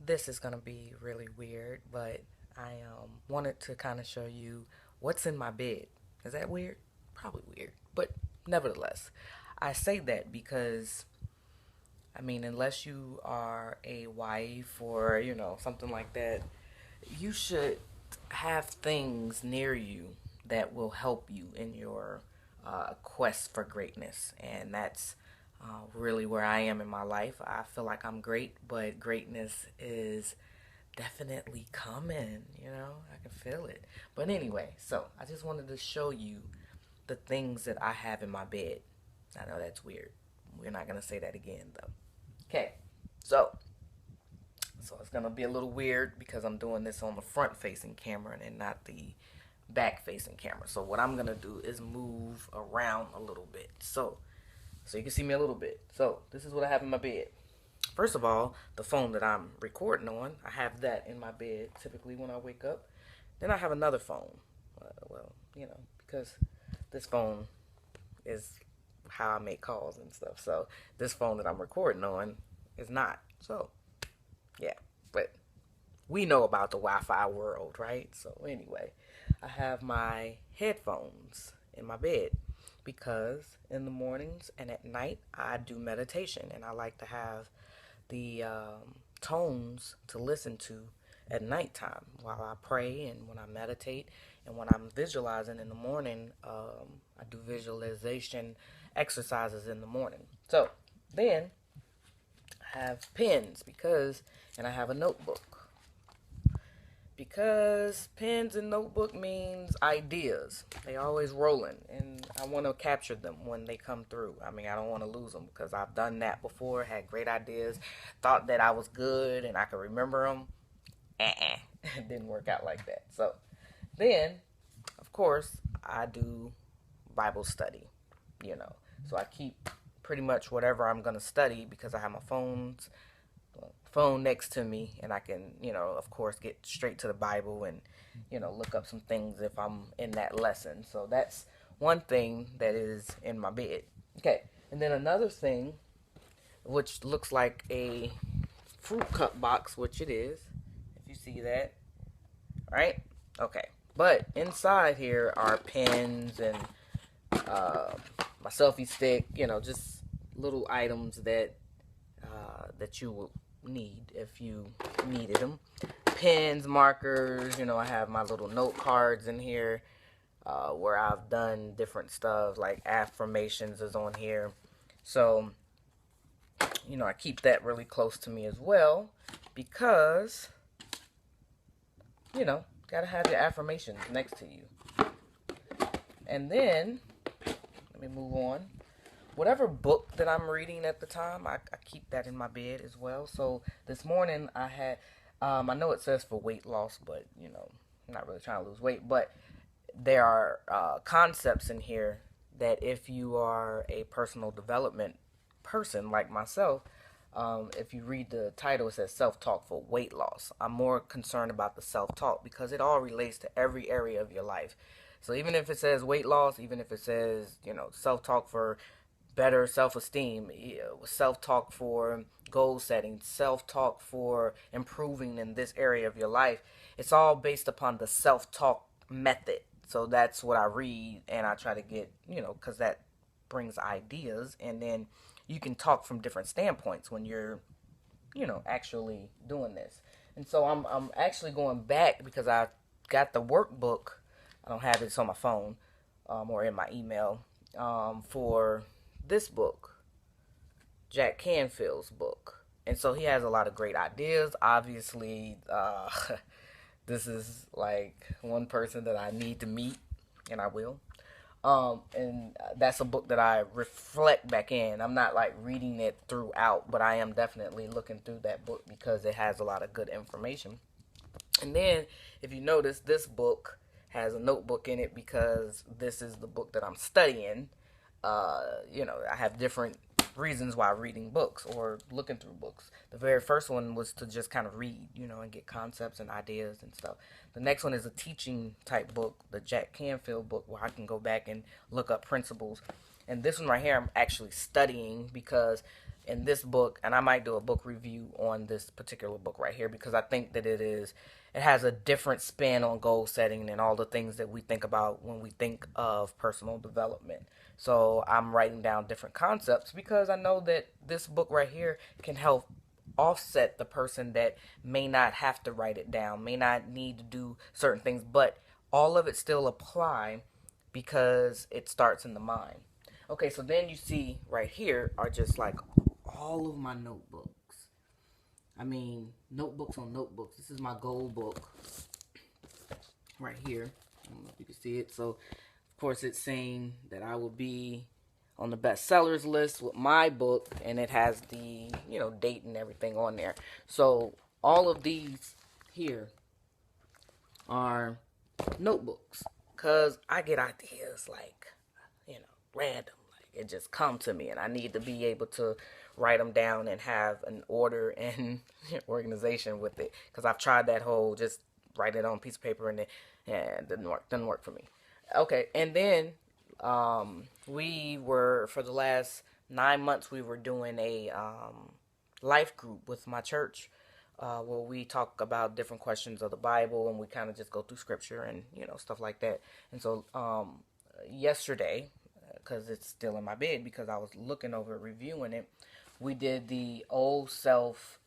This is going to be really weird, but I wanted to kind of show you what's in my bed. Is that weird? Probably weird, but nevertheless, I say that because unless you are a wife or something like that, you should have things near you that will help you in your quest for greatness, and that's really where I am in my life. I feel like I'm great, but greatness is definitely coming. I can feel it. But anyway, so I just wanted to show you the things that I have in my bed. I know that's weird. We're not gonna say that again, though. Okay, so it's gonna be a little weird because I'm doing this on the front-facing camera and not the back-facing camera. So what I'm gonna do is move around a little bit, so you can see me a little bit. So this is what I have in my bed. First of all, the phone that I'm recording on, I have that in my bed typically when I wake up. Then I have another phone. Because this phone is how I make calls and stuff. So this phone that I'm recording on is not. So yeah, but we know about the Wi-Fi world, right? So anyway, I have my headphones in my bed because in the mornings and at night I do meditation, and I like to have the tones to listen to at nighttime while I pray and when I meditate, and when I'm visualizing in the morning. I do visualization exercises in the morning. So then I have pens and I have a notebook because pens and notebook means ideas. They always rolling, and I want to capture them when they come through. I don't want to lose them because I've done that before, had great ideas, thought that I was good and I could remember them. It didn't work out like that. So then, of course, I do Bible study, So I keep pretty much whatever I'm going to study because I have my phone next to me, and I can, of course, get straight to the Bible and, look up some things if I'm in that lesson. So that's one thing that is in my bed. Okay, and then another thing, which looks like a fruit cup box, which it is, if you see that, right? Okay, but inside here are pens and my selfie stick, just little items that you will need if you needed them. Pens, markers, I have my little note cards in here where I've done different stuff, like affirmations is on here. So, I keep that really close to me as well because, gotta have your affirmations next to you. And then, let me move on. Whatever book that I'm reading at the time, I keep that in my bed as well. So this morning I had, I know it says for weight loss, but, I'm not really trying to lose weight. But there are concepts in here that if you are a personal development person like myself, if you read the title, it says self-talk for weight loss. I'm more concerned about the self-talk because it all relates to every area of your life. So even if it says weight loss, even if it says, self-talk for better self-esteem, self-talk for goal setting, self-talk for improving in this area of your life, it's all based upon the self-talk method. So that's what I read, and I try to get, because that brings ideas, and then you can talk from different standpoints when you're, actually doing this. And so I'm actually going back because I got the workbook. I don't have it, it's on my phone or in my email for this book, Jack Canfield's book. And so he has a lot of great ideas. Obviously, this is like one person that I need to meet, and I will. And that's a book that I reflect back in. I'm not like reading it throughout, but I am definitely looking through that book because it has a lot of good information. And then, if you notice, this book has a notebook in it because this is the book that I'm studying. I have different reasons why reading books or looking through books. The very first one was to just kind of read, and get concepts and ideas and stuff. The next one is a teaching type book, the Jack Canfield book, where I can go back and look up principles. And this one right here, I'm actually studying because in this book, and I might do a book review on this particular book right here, because I think that it has a different spin on goal setting and all the things that we think about when we think of personal development. So I'm writing down different concepts because I know that this book right here can help offset the person that may not have to write it down, may not need to do certain things, but all of it still apply because it starts in the mind. Okay, so then you see right here are just like all of my notebooks. I mean, notebooks on notebooks. This is my goal book right here. I don't know if you can see it. So, of course, it's saying that I will be on the bestsellers list with my book, and it has the, date and everything on there. So, all of these here are notebooks, because I get ideas like, random. Like, it just come to me, and I need to be able to write them down and have an order and organization with it, because I've tried that whole just write it on a piece of paper, and it doesn't work for me. Okay, and then we were, for the last 9 months, we were doing a life group with my church, where we talk about different questions of the Bible, and we kind of just go through scripture and stuff like that. And so yesterday, because it's still in my bed, because I was looking over it, reviewing it, we did the old self,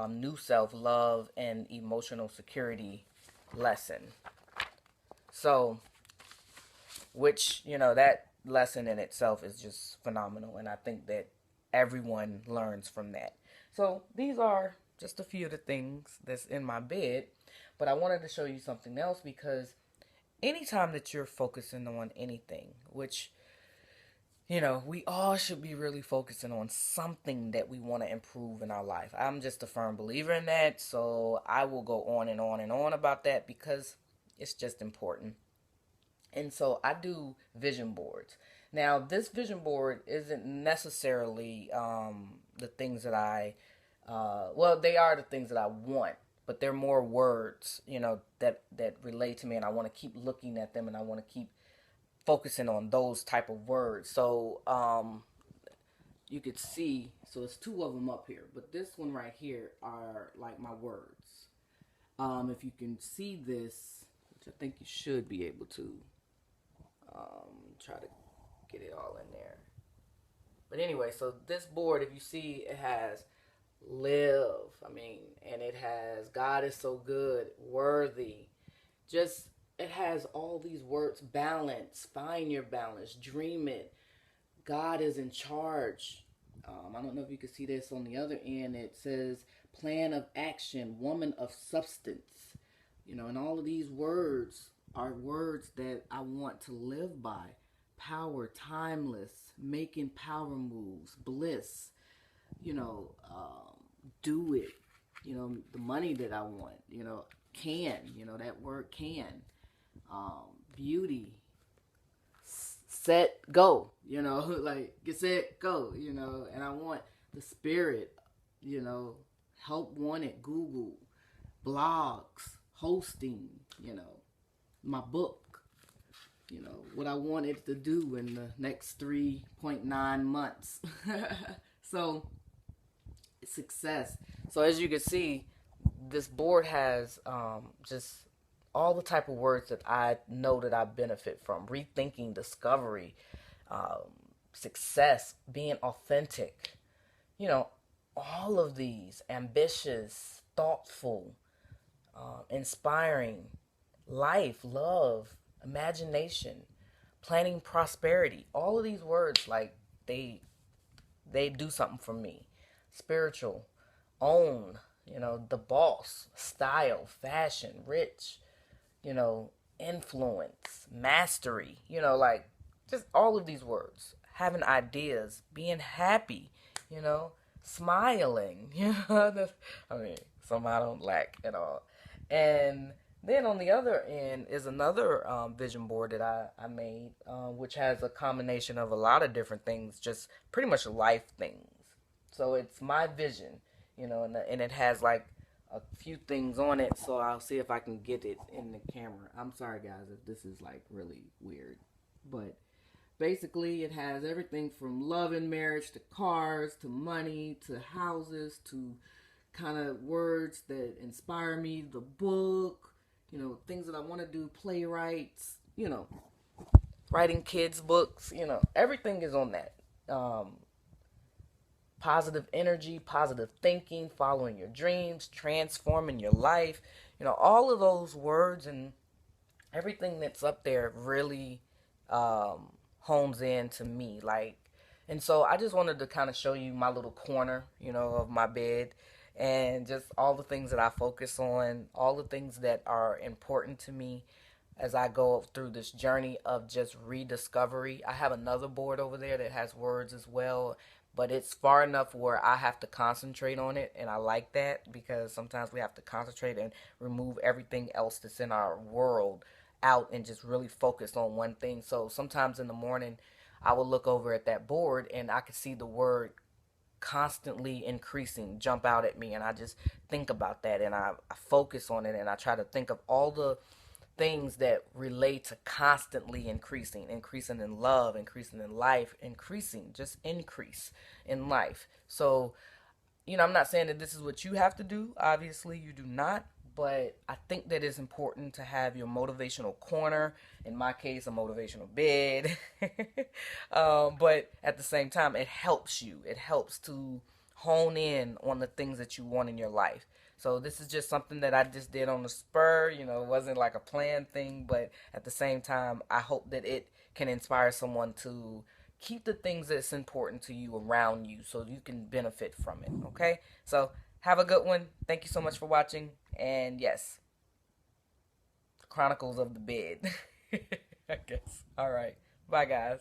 new self, love, and emotional security lesson. So, which, that lesson in itself is just phenomenal, and I think that everyone learns from that. So, these are just a few of the things that's in my bed, but I wanted to show you something else, because anytime that you're focusing on anything, which, we all should be really focusing on something that we want to improve in our life. I'm just a firm believer in that, so I will go on and on and on about that, because it's just important. And so I do vision boards. Now, this vision board isn't necessarily the things that they are the things that I want, but they're more words, that relate to me, and I want to keep looking at them, and I want to keep focusing on those type of words. So you could see, so it's two of them up here, but this one right here are like my words. If you can see this, which I think you should be able to, try to get it all in there. But anyway, so this board, if you see, it has live, and it has God is so good, worthy, just, it has all these words: balance, find your balance, dream it, God is in charge. I don't know if you can see this on the other end. It says plan of action, woman of substance. And all of these words are words that I want to live by. Power, timeless, making power moves, bliss, do it, the money that I want, can, that word can, beauty, set, go, like get set, go, and I want the spirit, help wanted, Google, blogs, hosting, my book, what I want it to do in the next 3.9 months. So, success. So as you can see, this board has just all the type of words that I know that I benefit from: rethinking, discovery, success, being authentic, all of these, ambitious, thoughtful, inspiring, life, love, imagination, planning prosperity. All of these words, like, they do something for me. Spiritual, own, the boss, style, fashion, rich, influence, mastery, like, just all of these words. Having ideas, being happy, smiling, something I don't lack at all. And then on the other end is another vision board that I made, which has a combination of a lot of different things, just pretty much life things. So it's my vision, and it has like a few things on it, so I'll see if I can get it in the camera. I'm sorry, guys, if this is like really weird, but Basically, it has everything from love and marriage to cars to money to houses to kind of words that inspire me, the book, things that I want to do, playwrights, writing kids' books, everything is on that. Positive energy, positive thinking, following your dreams, transforming your life, all of those words and everything that's up there really hones in to me. And so I just wanted to kind of show you my little corner, of my bed and just all the things that I focus on, all the things that are important to me as I go through this journey of just rediscovery. I have another board over there that has words as well, but it's far enough where I have to concentrate on it, and I like that because sometimes we have to concentrate and remove everything else that's in our world out and just really focus on one thing. So sometimes in the morning, I will look over at that board and I could see the word constantly increasing jump out at me, and I just think about that, and I focus on it, and I try to think of all the things that relate to constantly increasing in love, increasing in life, increasing, just increase in life. So I'm not saying that this is what you have to do. Obviously, you do not. But I think that it's important to have your motivational corner. In my case, a motivational bed. But at the same time, it helps you. It helps to hone in on the things that you want in your life. So this is just something that I just did on the spur. It wasn't like a planned thing. But at the same time, I hope that it can inspire someone to keep the things that's important to you around you so you can benefit from it. Okay? So have a good one. Thank you so much for watching. And yes, Chronicles of the Bed. I guess. All right. Bye, guys.